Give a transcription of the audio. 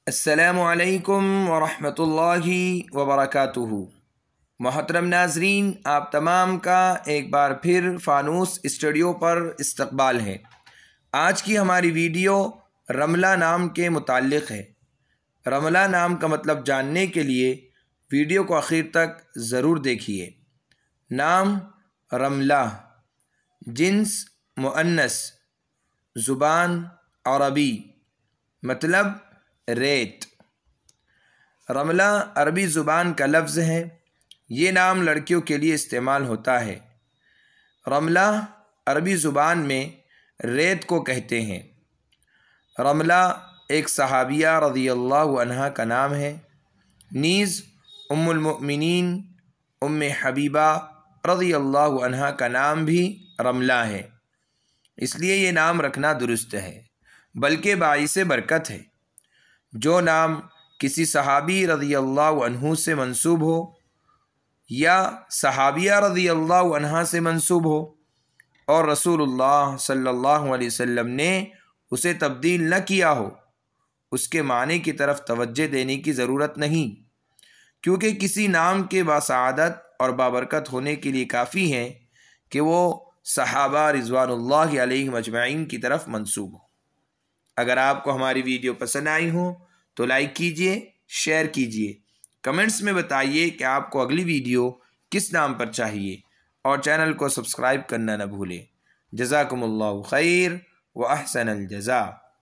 السلام علیکم ورحمۃ اللہ وبرکاتہ۔ محترم ناظرین، آپ تمام کا ایک بار پھر فانوس اسٹوڈیو پر استقبال ہے۔ آج کی ہماری ویڈیو رملہ نام کے متعلق ہے۔ رملہ نام کا مطلب جاننے کے لیے ویڈیو کو آخر تک ضرور دیکھیے۔ نام رملہ، جنس مؤنث، زبان عربی، مطلب ریت۔ رملہ عربی زبان کا لفظ ہے۔ یہ نام لڑکیوں کے لیے استعمال ہوتا ہے۔ رملہ عربی زبان میں ریت کو کہتے ہیں۔ رملہ ایک صحابیہ رضی اللہ عنہا کا نام ہے۔ نیز ام المؤمنین ام حبیبہ رضی اللہ عنہا کا نام بھی رملہ ہے، اس لیے یہ نام رکھنا درست ہے، بلکہ باعث برکت ہے۔ جو نام کسی صحابی رضی اللہ عنہ سے منسوب ہو یا صحابیہ رضی اللہ عنہا سے منسوب ہو اور رسول اللہ صلی اللہ علیہ وسلم نے اسے تبدیل نہ کیا ہو، اس کے معنی کی طرف توجہ دینے کی ضرورت نہیں، کیونکہ کسی نام کے باسعادت اور بابرکت ہونے کے لیے کافی ہے کہ وہ صحابہ رضوان اللہ علیہم اجمعین کی طرف منسوب ہو۔ اگر آپ کو ہماری ویڈیو پسند آئی ہو تو لائک کیجئے، شیئر کیجئے، کمنٹس میں بتائیے کہ آپ کو اگلی ویڈیو کس نام پر چاہیے، اور چینل کو سبسکرائب کرنا نہ بھولیں۔ جزاکم اللہ خیر و احسن الجزاء۔